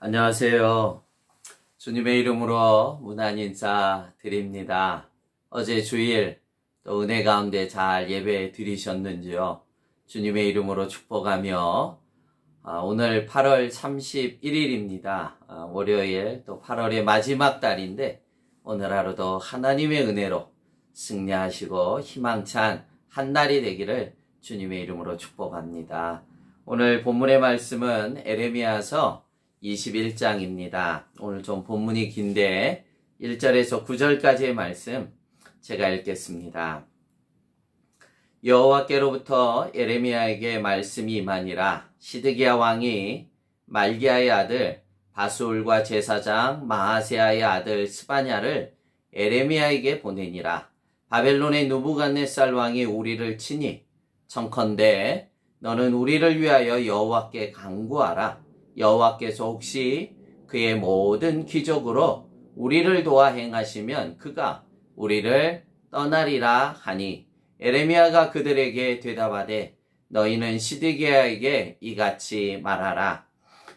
안녕하세요. 주님의 이름으로 문안 인사 드립니다. 어제 주일 또 은혜 가운데 잘 예배 드리셨는지요? 주님의 이름으로 축복하며 오늘 8월 31일입니다. 월요일 또 8월의 마지막 달인데 오늘 하루도 하나님의 은혜로 승리하시고 희망찬 한 날이 되기를 주님의 이름으로 축복합니다. 오늘 본문의 말씀은 에레미야서 21장입니다. 오늘 좀 본문이 긴데 1절에서 9절까지의 말씀 제가 읽겠습니다. 여호와께로부터 에레미야에게 말씀이 임하니라. 시드기야 왕이 말기야의 아들 바수울과 제사장 마하세야의 아들 스바냐를 에레미야에게 보내니라. 바벨론의 느부갓네살 왕이 우리를 치니 청컨대 너는 우리를 위하여 여호와께 간구하라. 여호와께서 혹시 그의 모든 기적으로 우리를 도와 행하시면 그가 우리를 떠나리라 하니 에레미야가 그들에게 대답하되 너희는 시드기야에게 이같이 말하라.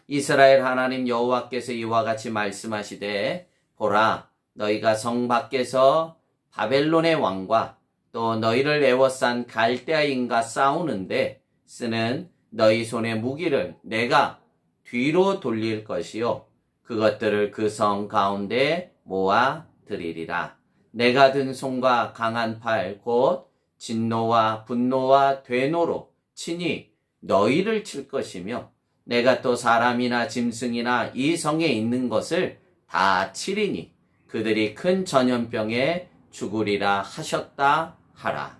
이스라엘 하나님 여호와께서 이와 같이 말씀하시되 보라 너희가 성 밖에서 바벨론의 왕과 또 너희를 애워싼 갈대아인과 싸우는데 쓰는 너희 손의 무기를 내가 뒤로 돌릴 것이요 그것들을 그 성 가운데 모아 드리리라. 내가 든 손과 강한 팔 곧 진노와 분노와 되노로 친히 너희를 칠 것이며 내가 또 사람이나 짐승이나 이 성에 있는 것을 다 치리니 그들이 큰 전염병에 죽으리라 하셨다 하라.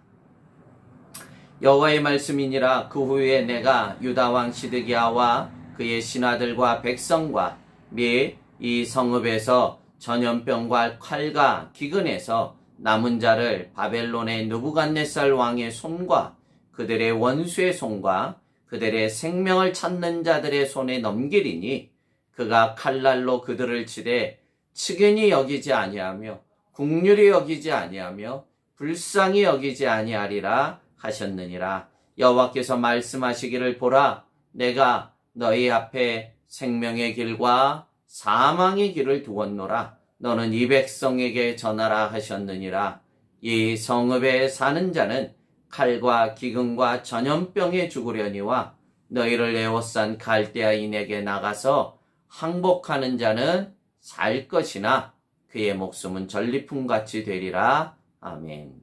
여호와의 말씀이니라. 그 후에 내가 유다 왕 시드기야와 그의 신하들과 백성과 및 이 성읍에서 전염병과 칼과 기근에서 남은 자를 바벨론의 느부갓네살 왕의 손과 그들의 원수의 손과 그들의 생명을 찾는 자들의 손에 넘기리니 그가 칼날로 그들을 치되 측은히 여기지 아니하며 국률이 여기지 아니하며 불쌍히 여기지 아니하리라 하셨느니라. 여호와께서 말씀하시기를 보라 내가 너희 앞에 생명의 길과 사망의 길을 두었노라. 너는 이 백성에게 전하라 하셨느니라. 이 성읍에 사는 자는 칼과 기근과 전염병에 죽으려니와 너희를 애워싼 갈대아인에게 나가서 항복하는 자는 살 것이나 그의 목숨은 전리품같이 되리라. 아멘.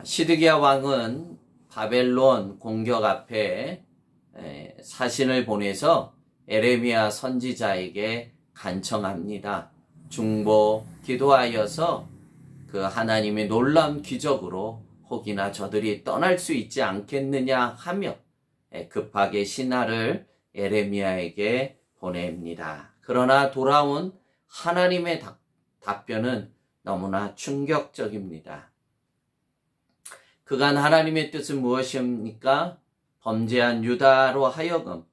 시드기야 왕은 바벨론 공격 앞에 사신을 보내서 에레미야 선지자에게 간청합니다. 중보 기도하여서 그 하나님의 놀라운 기적으로 혹이나 저들이 떠날 수 있지 않겠느냐 하며 급하게 신하를 에레미야에게 보냅니다. 그러나 돌아온 하나님의 답변은 너무나 충격적입니다. 그간 하나님의 뜻은 무엇입니까? 범죄한 유다로 하여금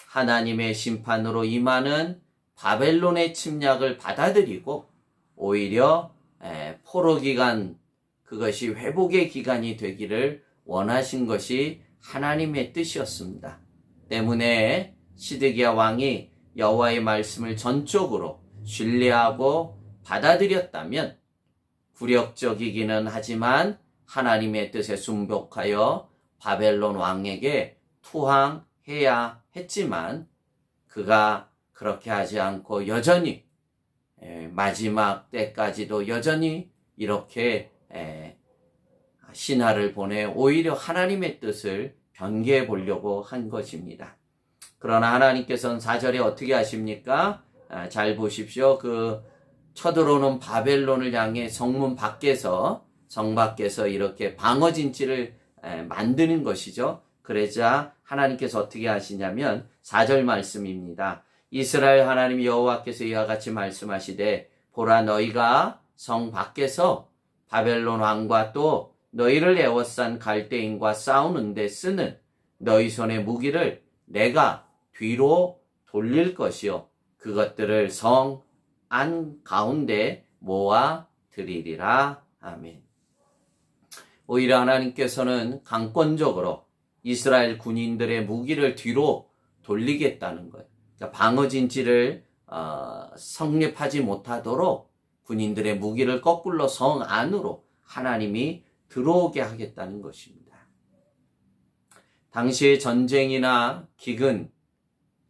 하나님의 심판으로 임하는 바벨론의 침략을 받아들이고 오히려 포로 기간 그것이 회복의 기간이 되기를 원하신 것이 하나님의 뜻이었습니다. 때문에 시드기야 왕이 여호와의 말씀을 전적으로 신뢰하고 받아들였다면 굴욕적이기는 하지만 하나님의 뜻에 순복하여 바벨론 왕에게 투항해야 했지만 그가 그렇게 하지 않고 여전히 마지막 때까지도 여전히 이렇게 신하를 보내 오히려 하나님의 뜻을 변개해 보려고 한 것입니다. 그러나 하나님께서는 4절에 어떻게 하십니까? 잘 보십시오. 그 쳐들어오는 바벨론을 향해 성문 밖에서 성 밖에서 이렇게 방어진치를 만드는 것이죠. 그러자 하나님께서 어떻게 하시냐면 4절 말씀입니다. 이스라엘 하나님 여호와께서 이와 같이 말씀하시되 보라 너희가 성 밖에서 바벨론 왕과 또 너희를 애워싼 갈대인과 싸우는데 쓰는 너희 손의 무기를 내가 뒤로 돌릴 것이요 그것들을 성 안 가운데 모아 드리리라. 아멘. 오히려 하나님께서는 강권적으로 이스라엘 군인들의 무기를 뒤로 돌리겠다는 거예요. 그러니까 방어진지를 성립하지 못하도록 군인들의 무기를 거꾸로 성 안으로 하나님이 들어오게 하겠다는 것입니다. 당시의 전쟁이나 기근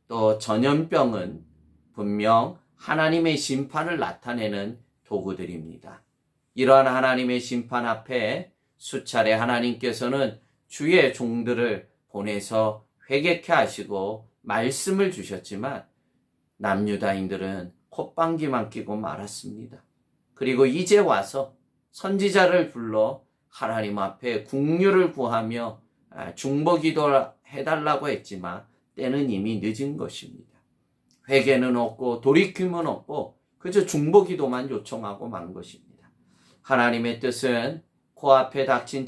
또 전염병은 분명 하나님의 심판을 나타내는 도구들입니다. 이러한 하나님의 심판 앞에 수차례 하나님께서는 주의 종들을 보내서 회개케 하시고 말씀을 주셨지만 남유다인들은 콧방귀만 뀌고 말았습니다. 그리고 이제 와서 선지자를 불러 하나님 앞에 긍휼을 구하며 중보기도 해달라고 했지만 때는 이미 늦은 것입니다. 회개는 없고 돌이킴은 없고 그저 중보기도만 요청하고 만 것입니다. 하나님의 뜻은 코앞에 닥친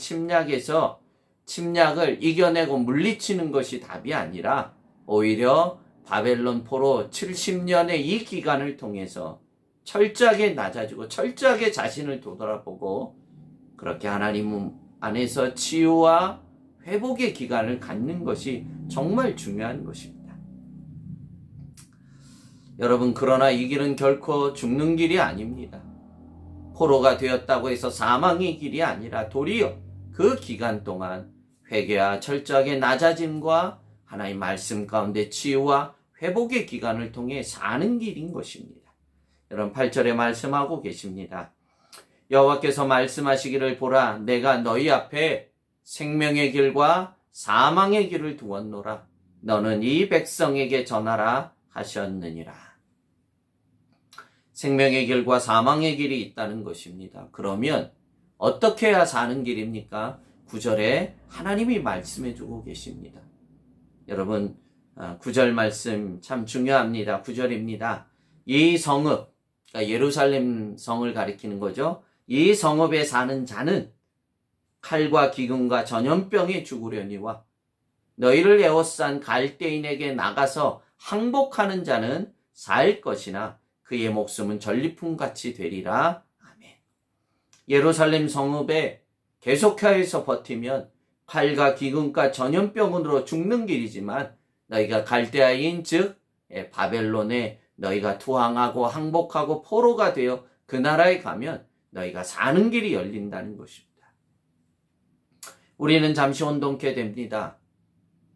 침략을 이겨내고 물리치는 것이 답이 아니라 오히려 바벨론 포로 70년의 이 기간을 통해서 철저하게 낮아지고 철저하게 자신을 되돌아보고 그렇게 하나님 안에서 치유와 회복의 기간을 갖는 것이 정말 중요한 것입니다. 여러분, 그러나 이 길은 결코 죽는 길이 아닙니다. 포로가 되었다고 해서 사망의 길이 아니라 도리어 그 기간 동안 회개와 철저하게 낮아짐과 하나님 말씀 가운데 치유와 회복의 기간을 통해 사는 길인 것입니다. 여러분 8절에 말씀하고 계십니다. 여호와께서 말씀하시기를 보라, 내가 너희 앞에 생명의 길과 사망의 길을 두었노라. 너는 이 백성에게 전하라 하셨느니라. 생명의 길과 사망의 길이 있다는 것입니다. 그러면 어떻게 해야 사는 길입니까? 9절에 하나님이 말씀해 주고 계십니다. 여러분 9절 말씀 참 중요합니다. 9절입니다. 이 성읍, 그러니까 예루살렘 성을 가리키는 거죠. 이 성읍에 사는 자는 칼과 기근과 전염병에 죽으려니와 너희를 에워싼 갈대인에게 나가서 항복하는 자는 살 것이나 그의 목숨은 전리품같이 되리라. 아멘. 예루살렘 성읍에 계속해서 버티면 칼과 기근과 전염병으로 죽는 길이지만 너희가 갈대아인 즉 바벨론에 너희가 투항하고 항복하고 포로가 되어 그 나라에 가면 너희가 사는 길이 열린다는 것입니다. 우리는 잠시 혼동케 됩니다.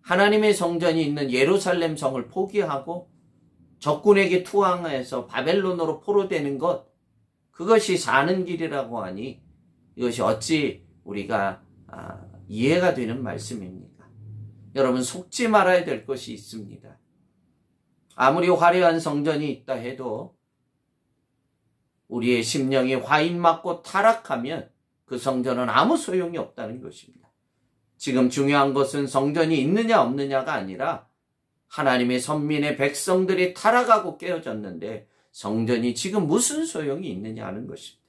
하나님의 성전이 있는 예루살렘 성을 포기하고 적군에게 투항해서 바벨론으로 포로되는 것, 그것이 사는 길이라고 하니 이것이 어찌 우리가 이해가 되는 말씀입니까? 여러분, 속지 말아야 될 것이 있습니다. 아무리 화려한 성전이 있다 해도 우리의 심령이 화인 맞고 타락하면 그 성전은 아무 소용이 없다는 것입니다. 지금 중요한 것은 성전이 있느냐 없느냐가 아니라 하나님의 선민의 백성들이 타락하고 깨어졌는데 성전이 지금 무슨 소용이 있느냐 하는 것입니다.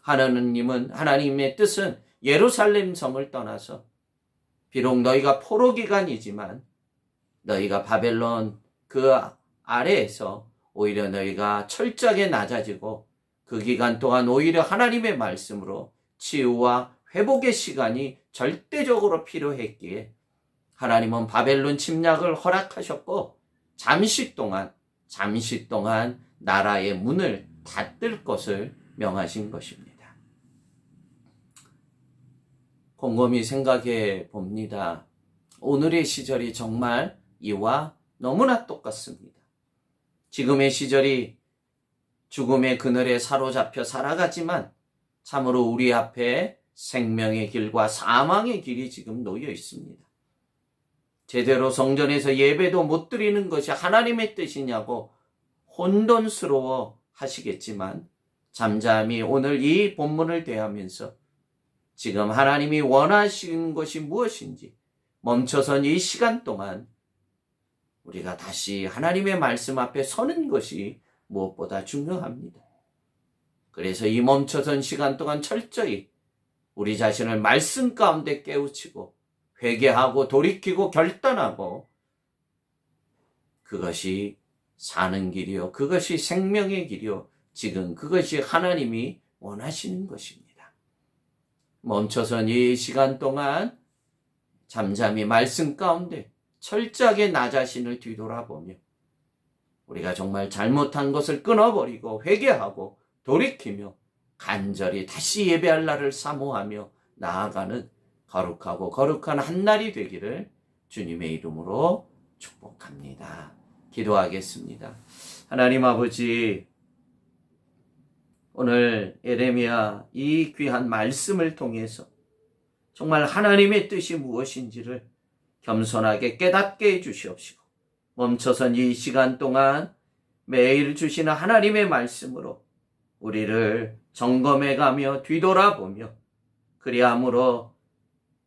하나님의 뜻은 예루살렘 성을 떠나서 비록 너희가 포로 기간이지만 너희가 바벨론 그 아래에서 오히려 너희가 철저하게 낮아지고 그 기간 동안 오히려 하나님의 말씀으로 치유와 회복의 시간이 절대적으로 필요했기에 하나님은 바벨론 침략을 허락하셨고 잠시 동안 나라의 문을 닫을 것을 명하신 것입니다. 곰곰이 생각해 봅니다. 오늘의 시절이 정말 이와 너무나 똑같습니다. 지금의 시절이 죽음의 그늘에 사로잡혀 살아가지만 참으로 우리 앞에 생명의 길과 사망의 길이 지금 놓여 있습니다. 제대로 성전에서 예배도 못 드리는 것이 하나님의 뜻이냐고 혼돈스러워 하시겠지만 잠잠히 오늘 이 본문을 대하면서 지금 하나님이 원하시는 것이 무엇인지 멈춰선 이 시간 동안 우리가 다시 하나님의 말씀 앞에 서는 것이 무엇보다 중요합니다. 그래서 이 멈춰선 시간 동안 철저히 우리 자신을 말씀 가운데 깨우치고 회개하고 돌이키고 결단하고 그것이 사는 길이요, 그것이 생명의 길이요, 지금 그것이 하나님이 원하시는 것입니다. 멈춰선 이 시간 동안 잠잠히 말씀 가운데 철저하게 나 자신을 뒤돌아보며 우리가 정말 잘못한 것을 끊어버리고 회개하고 돌이키며 간절히 다시 예배할 날을 사모하며 나아가는 거룩하고 거룩한 한 날이 되기를 주님의 이름으로 축복합니다. 기도하겠습니다. 하나님 아버지, 오늘 예레미야 이 귀한 말씀을 통해서 정말 하나님의 뜻이 무엇인지를 겸손하게 깨닫게 해주시옵시고 멈춰선 이 시간 동안 매일 주시는 하나님의 말씀으로 우리를 점검해가며 뒤돌아보며 그리함으로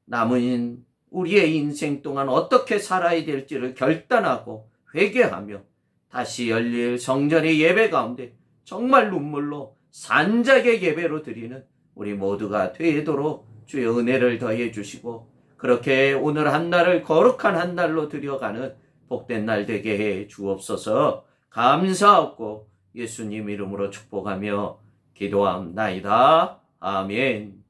남은 우리의 인생 동안 어떻게 살아야 될지를 결단하고 회개하며 다시 열릴 성전의 예배 가운데 정말 눈물로 산작의 예배로 드리는 우리 모두가 되도록 주의 은혜를 더해 주시고 그렇게 오늘 한 날을 거룩한 한 날로 들여가는 복된 날 되게 해 주옵소서. 감사하고 예수님 이름으로 축복하며 기도함나이다. 아멘.